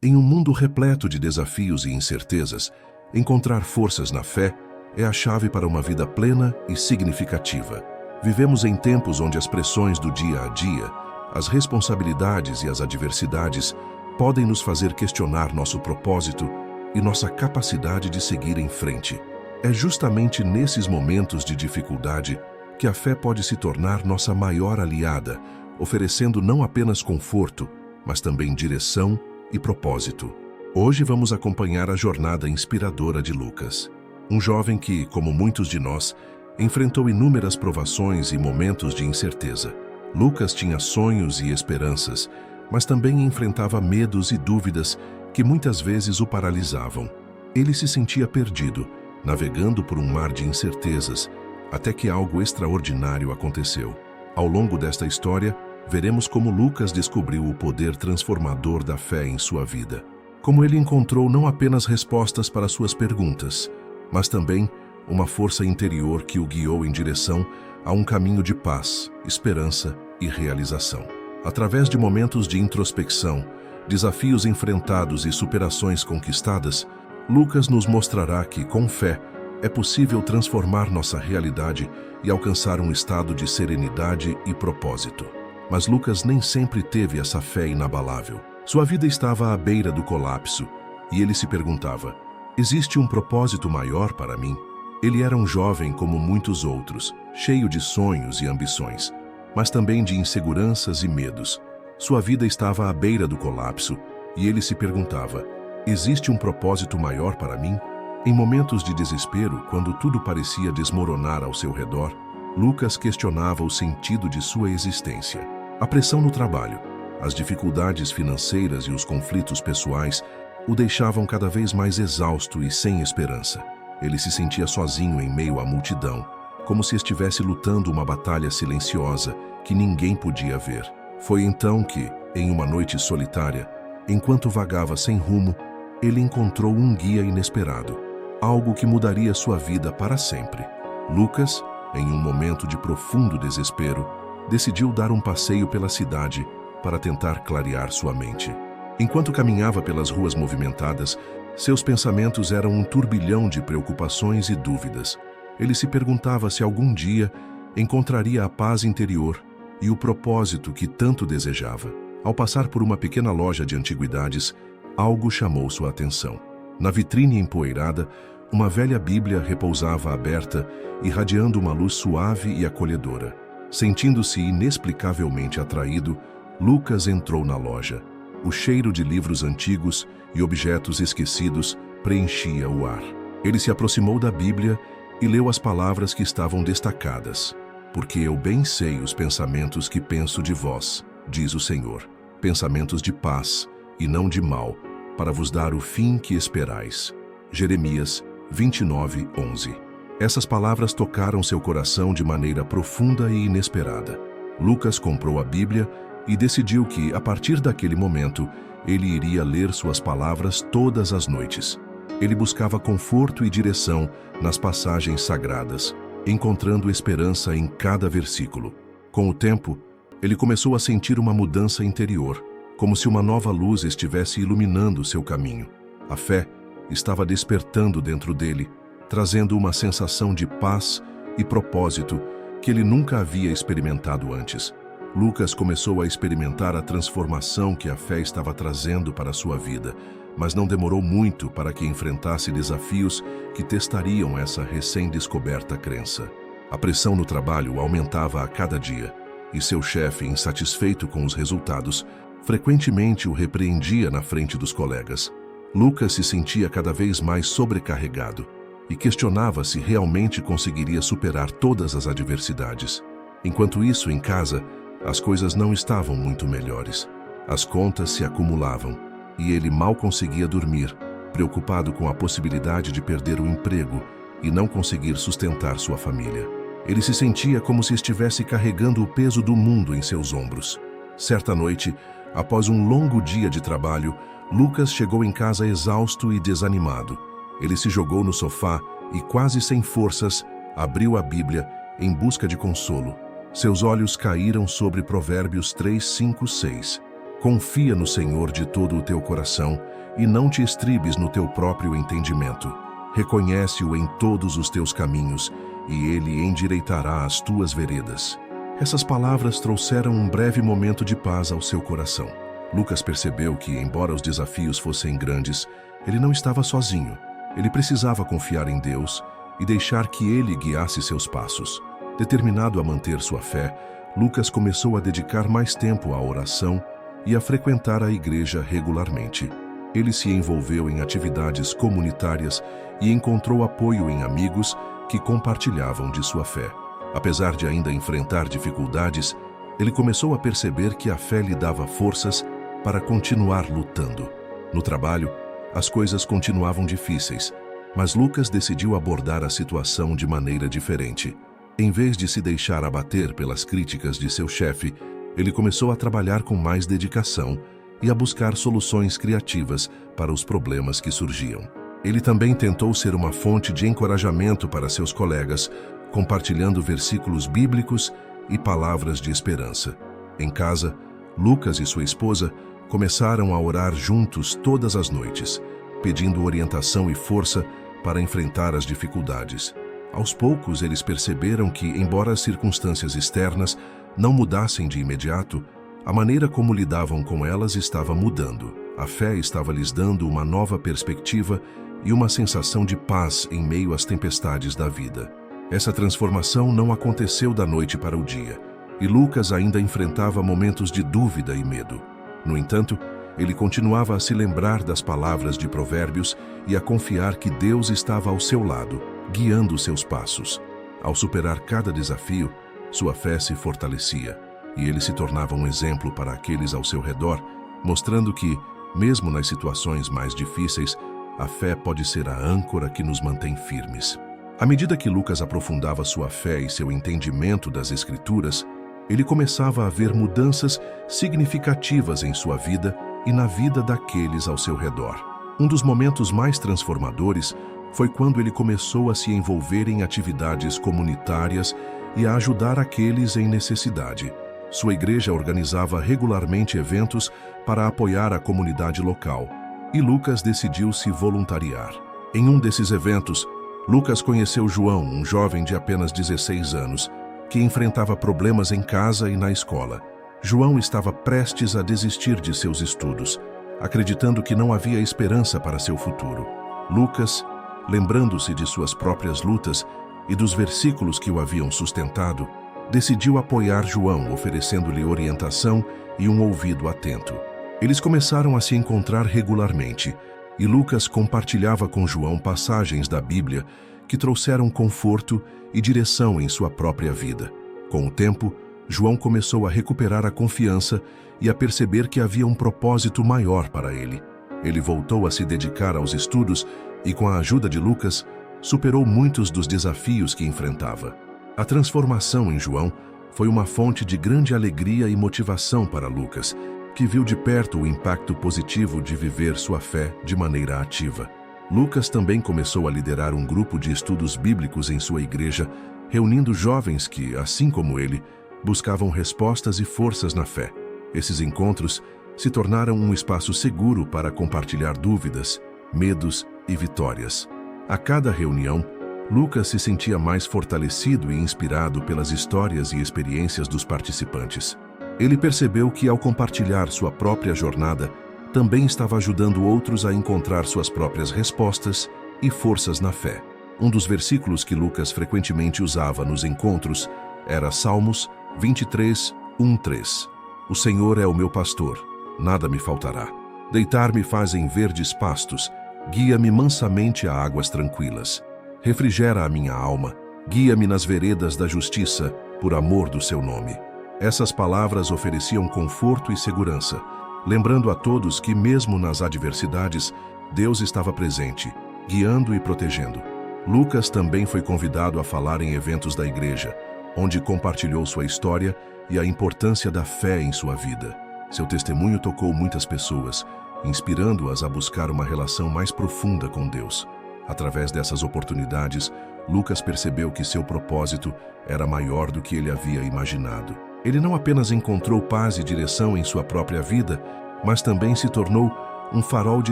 Em um mundo repleto de desafios e incertezas, encontrar forças na fé é a chave para uma vida plena e significativa. Vivemos em tempos onde as pressões do dia a dia, as responsabilidades e as adversidades podem nos fazer questionar nosso propósito e nossa capacidade de seguir em frente. É justamente nesses momentos de dificuldade que a fé pode se tornar nossa maior aliada, oferecendo não apenas conforto, mas também direção e propósito. Hoje vamos acompanhar a jornada inspiradora de Lucas, um jovem que, como muitos de nós, enfrentou inúmeras provações e momentos de incerteza. Lucas tinha sonhos e esperanças, mas também enfrentava medos e dúvidas que muitas vezes o paralisavam. Ele se sentia perdido, navegando por um mar de incertezas, até que algo extraordinário aconteceu. Ao longo desta história, veremos como Lucas descobriu o poder transformador da fé em sua vida. Como ele encontrou não apenas respostas para suas perguntas, mas também uma força interior que o guiou em direção a um caminho de paz, esperança e realização. Através de momentos de introspecção, desafios enfrentados e superações conquistadas, Lucas nos mostrará que, com fé, é possível transformar nossa realidade e alcançar um estado de serenidade e propósito. Mas Lucas nem sempre teve essa fé inabalável. Sua vida estava à beira do colapso e ele se perguntava: existe um propósito maior para mim? Ele era um jovem como muitos outros, cheio de sonhos e ambições, mas também de inseguranças e medos. Sua vida estava à beira do colapso e ele se perguntava: existe um propósito maior para mim? Em momentos de desespero, quando tudo parecia desmoronar ao seu redor, Lucas questionava o sentido de sua existência. A pressão no trabalho, as dificuldades financeiras e os conflitos pessoais o deixavam cada vez mais exausto e sem esperança. Ele se sentia sozinho em meio à multidão, como se estivesse lutando uma batalha silenciosa que ninguém podia ver. Foi então que, em uma noite solitária, enquanto vagava sem rumo, ele encontrou um guia inesperado, algo que mudaria sua vida para sempre. Lucas, em um momento de profundo desespero, decidiu dar um passeio pela cidade para tentar clarear sua mente. Enquanto caminhava pelas ruas movimentadas, seus pensamentos eram um turbilhão de preocupações e dúvidas. Ele se perguntava se algum dia encontraria a paz interior e o propósito que tanto desejava. Ao passar por uma pequena loja de antiguidades, algo chamou sua atenção. Na vitrine empoeirada, uma velha Bíblia repousava aberta, irradiando uma luz suave e acolhedora. Sentindo-se inexplicavelmente atraído, Lucas entrou na loja. O cheiro de livros antigos e objetos esquecidos preenchia o ar. Ele se aproximou da Bíblia e leu as palavras que estavam destacadas. Porque eu bem sei os pensamentos que penso de vós, diz o Senhor, pensamentos de paz e não de mal, para vos dar o fim que esperais. Jeremias 29:11. Essas palavras tocaram seu coração de maneira profunda e inesperada. Lucas comprou a Bíblia e decidiu que, a partir daquele momento, ele iria ler suas palavras todas as noites. Ele buscava conforto e direção nas passagens sagradas, encontrando esperança em cada versículo. Com o tempo, ele começou a sentir uma mudança interior, como se uma nova luz estivesse iluminando seu caminho. A fé estava despertando dentro dele, trazendo uma sensação de paz e propósito que ele nunca havia experimentado antes. Lucas começou a experimentar a transformação que a fé estava trazendo para sua vida, mas não demorou muito para que enfrentasse desafios que testariam essa recém-descoberta crença. A pressão no trabalho aumentava a cada dia, e seu chefe, insatisfeito com os resultados, frequentemente o repreendia na frente dos colegas. Lucas se sentia cada vez mais sobrecarregado e questionava se realmente conseguiria superar todas as adversidades. Enquanto isso, em casa, as coisas não estavam muito melhores. As contas se acumulavam e ele mal conseguia dormir, preocupado com a possibilidade de perder o emprego e não conseguir sustentar sua família. Ele se sentia como se estivesse carregando o peso do mundo em seus ombros. Certa noite, após um longo dia de trabalho, Lucas chegou em casa exausto e desanimado. Ele se jogou no sofá e, quase sem forças, abriu a Bíblia em busca de consolo. Seus olhos caíram sobre Provérbios 3, 5, 6. Confia no Senhor de todo o teu coração e não te estribes no teu próprio entendimento. Reconhece-o em todos os teus caminhos e ele endireitará as tuas veredas. Essas palavras trouxeram um breve momento de paz ao seu coração. Lucas percebeu que, embora os desafios fossem grandes, ele não estava sozinho. Ele precisava confiar em Deus e deixar que ele guiasse seus passos. Determinado a manter sua fé, Lucas começou a dedicar mais tempo à oração e a frequentar a igreja regularmente. Ele se envolveu em atividades comunitárias e encontrou apoio em amigos que compartilhavam de sua fé. Apesar de ainda enfrentar dificuldades, ele começou a perceber que a fé lhe dava forças para continuar lutando. No trabalho, as coisas continuavam difíceis, mas Lucas decidiu abordar a situação de maneira diferente. Em vez de se deixar abater pelas críticas de seu chefe, ele começou a trabalhar com mais dedicação e a buscar soluções criativas para os problemas que surgiam. Ele também tentou ser uma fonte de encorajamento para seus colegas, compartilhando versículos bíblicos e palavras de esperança. Em casa, Lucas e sua esposa começaram a orar juntos todas as noites, pedindo orientação e força para enfrentar as dificuldades. Aos poucos, eles perceberam que, embora as circunstâncias externas não mudassem de imediato, a maneira como lidavam com elas estava mudando. A fé estava lhes dando uma nova perspectiva e uma sensação de paz em meio às tempestades da vida. Essa transformação não aconteceu da noite para o dia, e Lucas ainda enfrentava momentos de dúvida e medo. No entanto, ele continuava a se lembrar das palavras de Provérbios e a confiar que Deus estava ao seu lado, guiando seus passos. Ao superar cada desafio, sua fé se fortalecia, e ele se tornava um exemplo para aqueles ao seu redor, mostrando que, mesmo nas situações mais difíceis, a fé pode ser a âncora que nos mantém firmes. À medida que Lucas aprofundava sua fé e seu entendimento das Escrituras, ele começava a ver mudanças significativas em sua vida e na vida daqueles ao seu redor. Um dos momentos mais transformadores foi quando ele começou a se envolver em atividades comunitárias e a ajudar aqueles em necessidade. Sua igreja organizava regularmente eventos para apoiar a comunidade local, e Lucas decidiu se voluntariar. Em um desses eventos, Lucas conheceu João, um jovem de apenas 16 anos, que enfrentava problemas em casa e na escola. João estava prestes a desistir de seus estudos, acreditando que não havia esperança para seu futuro. Lucas, lembrando-se de suas próprias lutas e dos versículos que o haviam sustentado, decidiu apoiar João, oferecendo-lhe orientação e um ouvido atento. Eles começaram a se encontrar regularmente, e Lucas compartilhava com João passagens da Bíblia que trouxeram conforto e direção em sua própria vida. Com o tempo, João começou a recuperar a confiança e a perceber que havia um propósito maior para ele. Ele voltou a se dedicar aos estudos e, com a ajuda de Lucas, superou muitos dos desafios que enfrentava. A transformação em João foi uma fonte de grande alegria e motivação para Lucas, que viu de perto o impacto positivo de viver sua fé de maneira ativa. Lucas também começou a liderar um grupo de estudos bíblicos em sua igreja, reunindo jovens que, assim como ele, buscavam respostas e forças na fé. Esses encontros se tornaram um espaço seguro para compartilhar dúvidas, medos e vitórias. A cada reunião, Lucas se sentia mais fortalecido e inspirado pelas histórias e experiências dos participantes. Ele percebeu que, ao compartilhar sua própria jornada, também estava ajudando outros a encontrar suas próprias respostas e forças na fé. Um dos versículos que Lucas frequentemente usava nos encontros era Salmos 23, 1-3. O Senhor é o meu pastor, nada me faltará. Deitar-me faz em verdes pastos, guia-me mansamente a águas tranquilas. Refrigera a minha alma, guia-me nas veredas da justiça, por amor do seu nome. Essas palavras ofereciam conforto e segurança, lembrando a todos que, mesmo nas adversidades, Deus estava presente, guiando e protegendo. Lucas também foi convidado a falar em eventos da igreja, onde compartilhou sua história e a importância da fé em sua vida. Seu testemunho tocou muitas pessoas, inspirando-as a buscar uma relação mais profunda com Deus. Através dessas oportunidades, Lucas percebeu que seu propósito era maior do que ele havia imaginado. Ele não apenas encontrou paz e direção em sua própria vida, mas também se tornou um farol de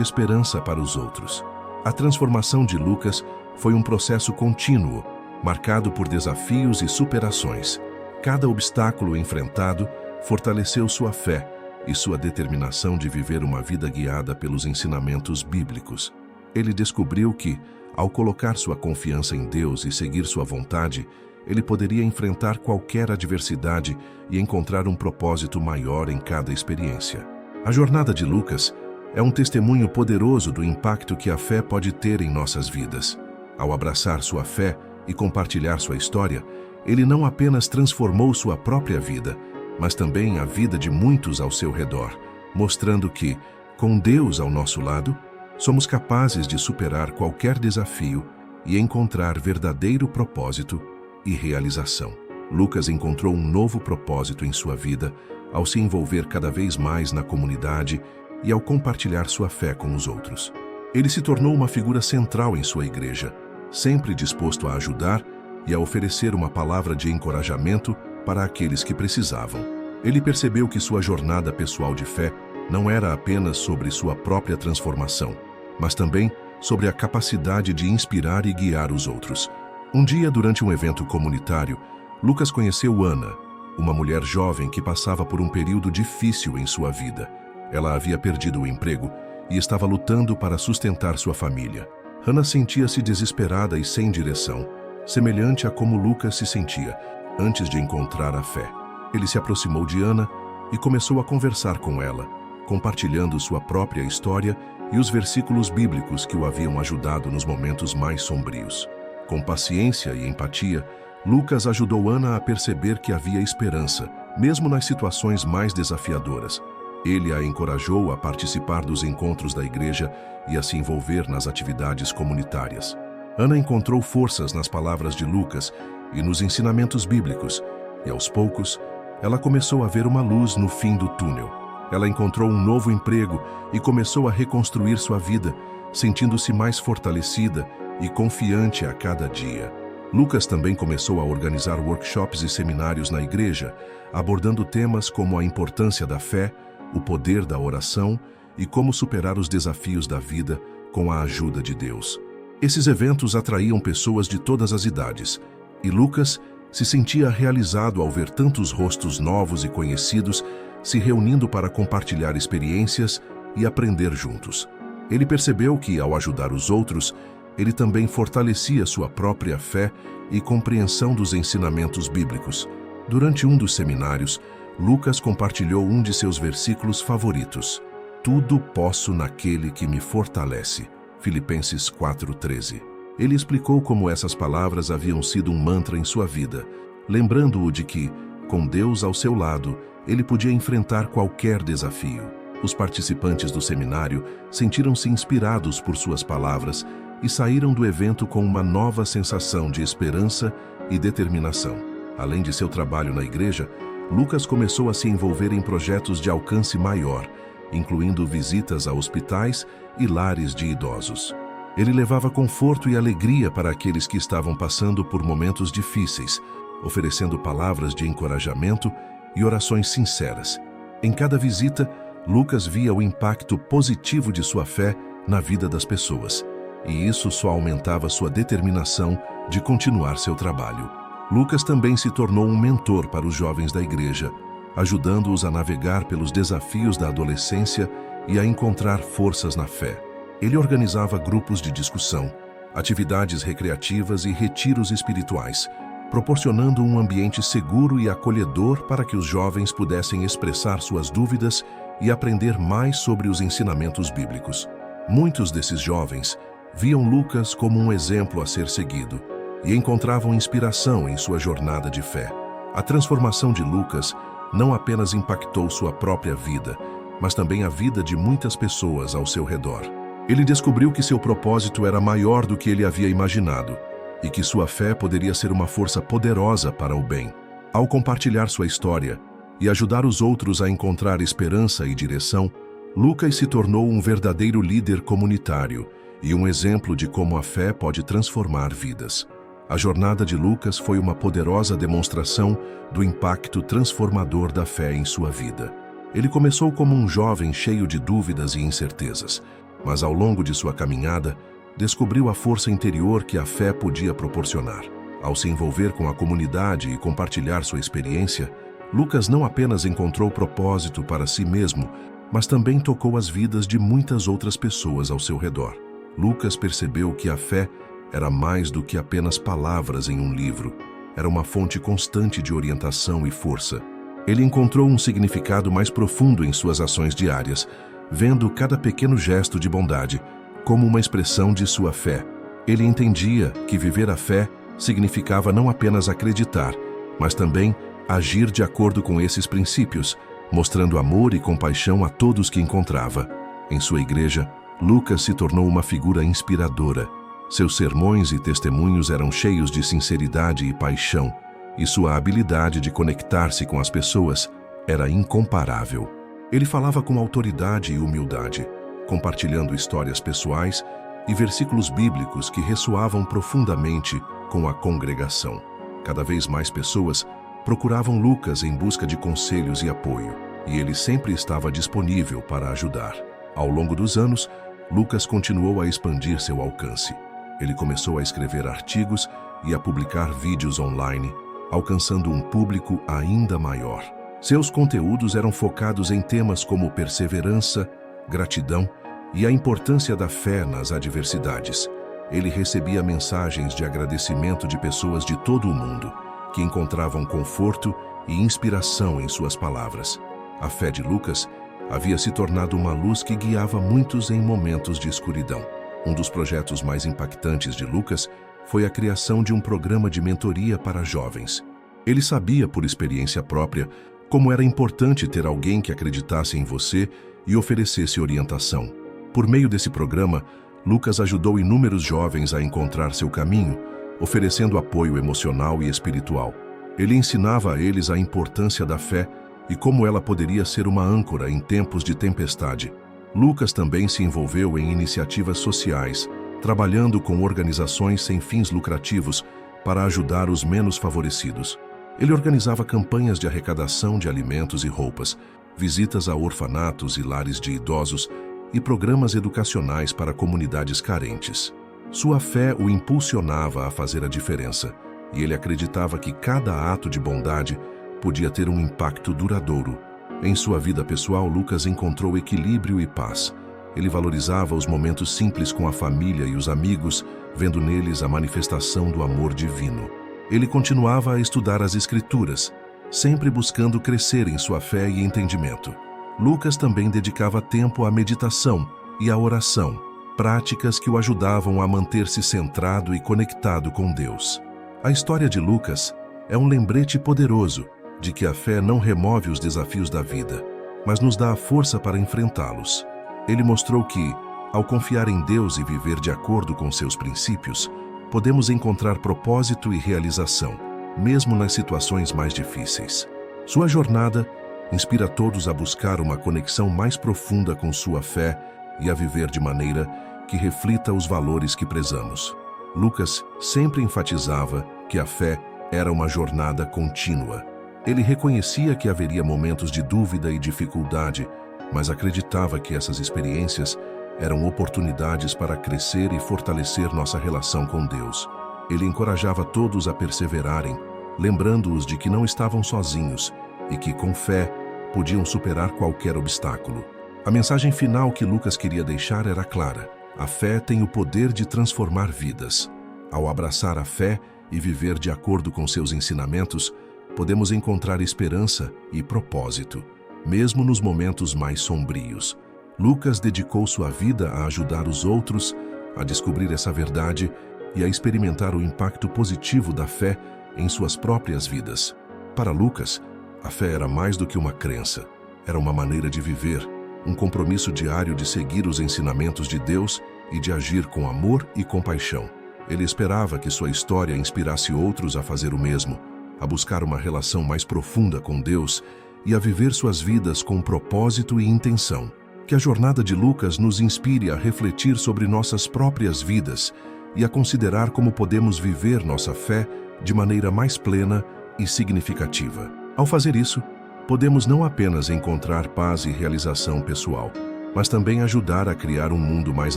esperança para os outros. A transformação de Lucas foi um processo contínuo, marcado por desafios e superações. Cada obstáculo enfrentado fortaleceu sua fé e sua determinação de viver uma vida guiada pelos ensinamentos bíblicos. Ele descobriu que, ao colocar sua confiança em Deus e seguir sua vontade, ele poderia enfrentar qualquer adversidade e encontrar um propósito maior em cada experiência. A jornada de Lucas é um testemunho poderoso do impacto que a fé pode ter em nossas vidas. Ao abraçar sua fé e compartilhar sua história, ele não apenas transformou sua própria vida, mas também a vida de muitos ao seu redor, mostrando que, com Deus ao nosso lado, somos capazes de superar qualquer desafio e encontrar verdadeiro propósito e realização. Lucas encontrou um novo propósito em sua vida ao se envolver cada vez mais na comunidade e ao compartilhar sua fé com os outros. Ele se tornou uma figura central em sua igreja, sempre disposto a ajudar e a oferecer uma palavra de encorajamento para aqueles que precisavam. Ele percebeu que sua jornada pessoal de fé não era apenas sobre sua própria transformação, mas também sobre a capacidade de inspirar e guiar os outros. Um dia, durante um evento comunitário, Lucas conheceu Ana, uma mulher jovem que passava por um período difícil em sua vida. Ela havia perdido o emprego e estava lutando para sustentar sua família. Ana sentia-se desesperada e sem direção, semelhante a como Lucas se sentia antes de encontrar a fé. Ele se aproximou de Ana e começou a conversar com ela, compartilhando sua própria história e os versículos bíblicos que o haviam ajudado nos momentos mais sombrios. Com paciência e empatia, Lucas ajudou Ana a perceber que havia esperança, mesmo nas situações mais desafiadoras. Ele a encorajou a participar dos encontros da igreja e a se envolver nas atividades comunitárias. Ana encontrou forças nas palavras de Lucas e nos ensinamentos bíblicos, e aos poucos, ela começou a ver uma luz no fim do túnel. Ela encontrou um novo emprego e começou a reconstruir sua vida, sentindo-se mais fortalecida e confiante a cada dia. Lucas também começou a organizar workshops e seminários na igreja, abordando temas como a importância da fé, o poder da oração e como superar os desafios da vida com a ajuda de Deus. Esses eventos atraíam pessoas de todas as idades, e Lucas se sentia realizado ao ver tantos rostos novos e conhecidos se reunindo para compartilhar experiências e aprender juntos. Ele percebeu que, ao ajudar os outros, ele também fortalecia sua própria fé e compreensão dos ensinamentos bíblicos. Durante um dos seminários, Lucas compartilhou um de seus versículos favoritos: "Tudo posso naquele que me fortalece", Filipenses 4:13. Ele explicou como essas palavras haviam sido um mantra em sua vida, lembrando-o de que, com Deus ao seu lado, ele podia enfrentar qualquer desafio. Os participantes do seminário sentiram-se inspirados por suas palavras e saíram do evento com uma nova sensação de esperança e determinação. Além de seu trabalho na igreja, Lucas começou a se envolver em projetos de alcance maior, incluindo visitas a hospitais e lares de idosos. Ele levava conforto e alegria para aqueles que estavam passando por momentos difíceis, oferecendo palavras de encorajamento e orações sinceras. Em cada visita, Lucas via o impacto positivo de sua fé na vida das pessoas, e isso só aumentava sua determinação de continuar seu trabalho. Lucas também se tornou um mentor para os jovens da igreja, ajudando-os a navegar pelos desafios da adolescência e a encontrar forças na fé. Ele organizava grupos de discussão, atividades recreativas e retiros espirituais, proporcionando um ambiente seguro e acolhedor para que os jovens pudessem expressar suas dúvidas e aprender mais sobre os ensinamentos bíblicos. Muitos desses jovens viam Lucas como um exemplo a ser seguido e encontravam inspiração em sua jornada de fé. A transformação de Lucas não apenas impactou sua própria vida, mas também a vida de muitas pessoas ao seu redor. Ele descobriu que seu propósito era maior do que ele havia imaginado e que sua fé poderia ser uma força poderosa para o bem. Ao compartilhar sua história e ajudar os outros a encontrar esperança e direção, Lucas se tornou um verdadeiro líder comunitário e um exemplo de como a fé pode transformar vidas. A jornada de Lucas foi uma poderosa demonstração do impacto transformador da fé em sua vida. Ele começou como um jovem cheio de dúvidas e incertezas, mas ao longo de sua caminhada, descobriu a força interior que a fé podia proporcionar. Ao se envolver com a comunidade e compartilhar sua experiência, Lucas não apenas encontrou propósito para si mesmo, mas também tocou as vidas de muitas outras pessoas ao seu redor. Lucas percebeu que a fé era mais do que apenas palavras em um livro. Era uma fonte constante de orientação e força. Ele encontrou um significado mais profundo em suas ações diárias, vendo cada pequeno gesto de bondade como uma expressão de sua fé. Ele entendia que viver a fé significava não apenas acreditar, mas também agir de acordo com esses princípios, mostrando amor e compaixão a todos que encontrava. Em sua igreja, Lucas se tornou uma figura inspiradora. Seus sermões e testemunhos eram cheios de sinceridade e paixão, e sua habilidade de conectar-se com as pessoas era incomparável. Ele falava com autoridade e humildade, compartilhando histórias pessoais e versículos bíblicos que ressoavam profundamente com a congregação. Cada vez mais pessoas procuravam Lucas em busca de conselhos e apoio, e ele sempre estava disponível para ajudar. Ao longo dos anos, Lucas continuou a expandir seu alcance. Ele começou a escrever artigos e a publicar vídeos online, alcançando um público ainda maior. Seus conteúdos eram focados em temas como perseverança, gratidão e a importância da fé nas adversidades. Ele recebia mensagens de agradecimento de pessoas de todo o mundo, que encontravam conforto e inspiração em suas palavras. A fé de Lucas havia se tornado uma luz que guiava muitos em momentos de escuridão. Um dos projetos mais impactantes de Lucas foi a criação de um programa de mentoria para jovens. Ele sabia, por experiência própria, como era importante ter alguém que acreditasse em você e oferecesse orientação. Por meio desse programa, Lucas ajudou inúmeros jovens a encontrar seu caminho, oferecendo apoio emocional e espiritual. Ele ensinava a eles a importância da fé e como ela poderia ser uma âncora em tempos de tempestade. Lucas também se envolveu em iniciativas sociais, trabalhando com organizações sem fins lucrativos para ajudar os menos favorecidos. Ele organizava campanhas de arrecadação de alimentos e roupas, visitas a orfanatos e lares de idosos e programas educacionais para comunidades carentes. Sua fé o impulsionava a fazer a diferença, e ele acreditava que cada ato de bondade podia ter um impacto duradouro. Em sua vida pessoal, Lucas encontrou equilíbrio e paz. Ele valorizava os momentos simples com a família e os amigos, vendo neles a manifestação do amor divino. Ele continuava a estudar as Escrituras, sempre buscando crescer em sua fé e entendimento. Lucas também dedicava tempo à meditação e à oração, práticas que o ajudavam a manter-se centrado e conectado com Deus. A história de Lucas é um lembrete poderoso de que a fé não remove os desafios da vida, mas nos dá a força para enfrentá-los. Ele mostrou que, ao confiar em Deus e viver de acordo com seus princípios, podemos encontrar propósito e realização, mesmo nas situações mais difíceis. Sua jornada inspira todos a buscar uma conexão mais profunda com sua fé e a viver de maneira que reflita os valores que prezamos. Lucas sempre enfatizava que a fé era uma jornada contínua. Ele reconhecia que haveria momentos de dúvida e dificuldade, mas acreditava que essas experiências eram oportunidades para crescer e fortalecer nossa relação com Deus. Ele encorajava todos a perseverarem, lembrando-os de que não estavam sozinhos e que, com fé, podiam superar qualquer obstáculo. A mensagem final que Lucas queria deixar era clara: a fé tem o poder de transformar vidas. Ao abraçar a fé e viver de acordo com seus ensinamentos, podemos encontrar esperança e propósito, mesmo nos momentos mais sombrios. Lucas dedicou sua vida a ajudar os outros a descobrir essa verdade e a experimentar o impacto positivo da fé em suas próprias vidas. Para Lucas, a fé era mais do que uma crença, era uma maneira de viver, um compromisso diário de seguir os ensinamentos de Deus e de agir com amor e compaixão. Ele esperava que sua história inspirasse outros a fazer o mesmo, a buscar uma relação mais profunda com Deus e a viver suas vidas com propósito e intenção. Que a jornada de Lucas nos inspire a refletir sobre nossas próprias vidas e a considerar como podemos viver nossa fé de maneira mais plena e significativa. Ao fazer isso, podemos não apenas encontrar paz e realização pessoal, mas também ajudar a criar um mundo mais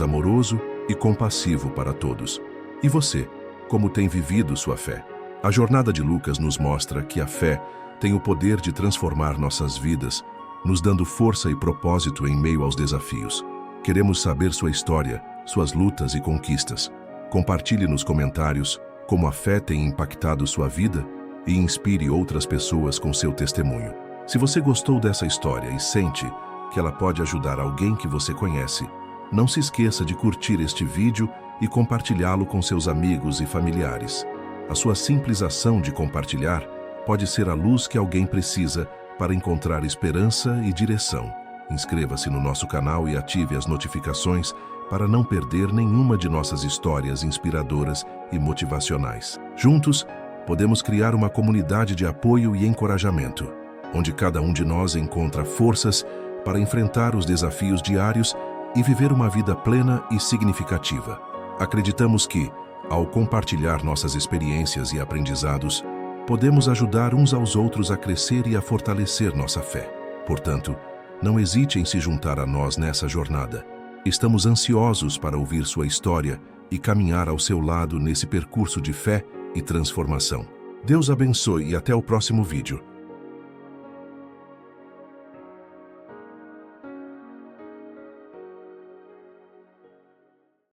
amoroso e compassivo para todos. E você, como tem vivido sua fé? A jornada de Lucas nos mostra que a fé tem o poder de transformar nossas vidas, nos dando força e propósito em meio aos desafios. Queremos saber sua história, suas lutas e conquistas. Compartilhe nos comentários como a fé tem impactado sua vida e inspire outras pessoas com seu testemunho. Se você gostou dessa história e sente que ela pode ajudar alguém que você conhece, não se esqueça de curtir este vídeo e compartilhá-lo com seus amigos e familiares. A sua simples ação de compartilhar pode ser a luz que alguém precisa para encontrar esperança e direção. Inscreva-se no nosso canal e ative as notificações para não perder nenhuma de nossas histórias inspiradoras e motivacionais. Juntos, podemos criar uma comunidade de apoio e encorajamento, onde cada um de nós encontra forças para enfrentar os desafios diários e viver uma vida plena e significativa. Acreditamos que, ao compartilhar nossas experiências e aprendizados, podemos ajudar uns aos outros a crescer e a fortalecer nossa fé. Portanto, não hesite em se juntar a nós nessa jornada. Estamos ansiosos para ouvir sua história e caminhar ao seu lado nesse percurso de fé e transformação. Deus abençoe e até o próximo vídeo.